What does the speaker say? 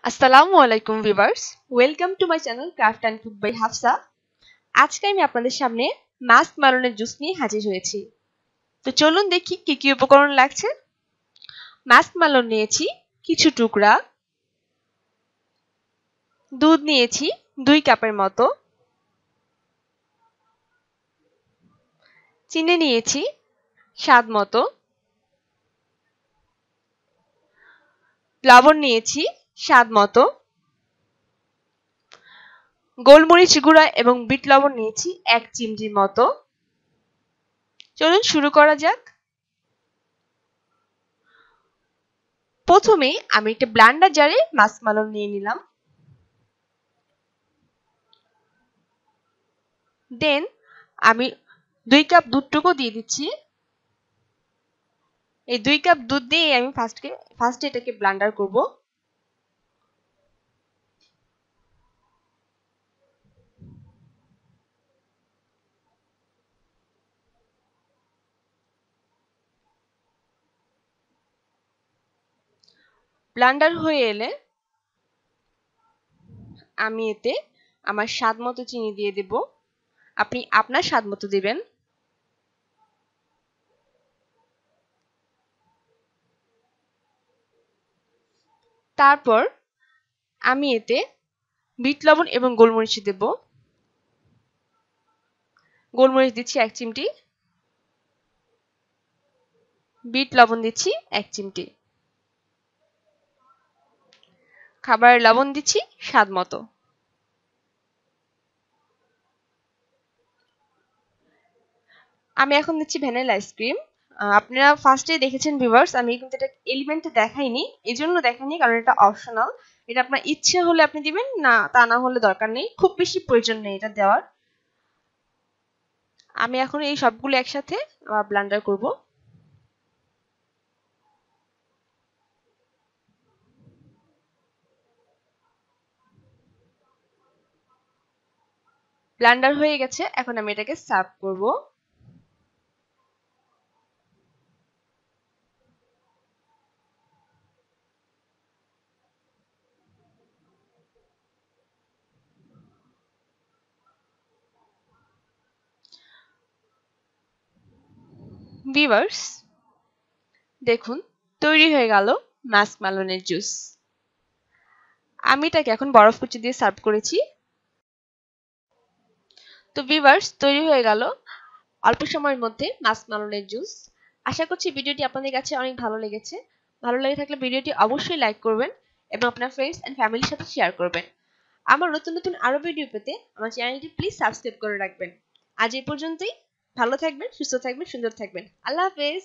আসসালামু আলাইকুম viewers, welcome to my channel craft and cook by Hafsa. আজকে আমি আপনাদের সামনে মাস্ক মেলনের জুস নিয়ে হাজির হয়েছি। তো চলুন দেখি কি কি উপকরণ লাগছে। মাস্ক মেলন নিয়েছি কিছু টুকরা, দুধ নিয়েছি 2 কাপের মতো, চিনি নিয়েছি স্বাদ মতো, লবণ নিয়েছি স্বাদ মতো, গোলমরিচ গুঁড়া এবং বিট লবণ নিয়েছি 1 চিমটির মতো। চলুন শুরু করা যাক। প্রথমে আমি একটা ব্লেন্ডার জারে মাস্ক মেলন নিয়ে নিলাম। দেন আমি 2 কাপ দুধটুকু দিয়ে দিচ্ছি। এই 2 কাপ দুধ দিয়ে আমি ফার্স্টে এটাকে ব্লেন্ডার করব। ব্লেন্ডার হয়ে এলে আমি এতে আমার স্বাদ মতো চিনি দিয়ে দেব। আপনি আপনার স্বাদ মতো দিবেন। তারপর আমি এতে বিট লবণ এবং গোলমরিচ দেব। গোলমরিচ দিচ্ছি 1 চিমটি, বিট লবণ দিচ্ছি 1 চিমটি, খাবারের লবণ দিচ্ছি স্বাদ মতো। আমি এখন দিচ্ছি ভ্যানিলা আইসক্রিম। আপনারা ফার্স্টে দেখেছেন ভিউয়ার্স, আমি কিন্তু এটা এলিমেন্টে দেখাইনি, এজন্য দেখাইনি কারণ এটা অপশনাল। এটা আপনার ইচ্ছে হলে আপনি দিবেন, না তা না হলে দরকার নেই, খুব বেশি প্রয়োজন নেই এটা দেওয়ার। আমি এখন এই সবগুলো একসাথে ব্লেন্ডার করব। ব্লেন্ডার হয়ে গেছে, এখন আমি এটাকে সার্ভ করব। ভিউয়ার্স দেখুন, তৈরি হয়ে গেল মাস্ক মেলনের জুস। আমি এটাকে এখন বরফ কুচি দিয়ে সার্ভ করেছি। তো ভিউয়ার্স তৈরি হয়ে গেল অল্প সময়ের মধ্যে মাস্ক মেলনের জুস। আশা করছি ভিডিওটি আপনাদের কাছে অনেক ভালো লেগেছে। ভালো লেগে থাকলে ভিডিওটি অবশ্যই লাইক করবেন এবং আপনার ফ্রেন্ডস এন্ড ফ্যামিলির সাথে শেয়ার করবেন। আমার নতুন নতুন আরো ভিডিও পেতে আমার চ্যানেলটি প্লিজ সাবস্ক্রাইব করে রাখবেন। আজ এই পর্যন্তই। ভালো থাকবেন, সুস্থ থাকবেন, সুন্দর থাকবেন। আল্লাহ হাফেজ।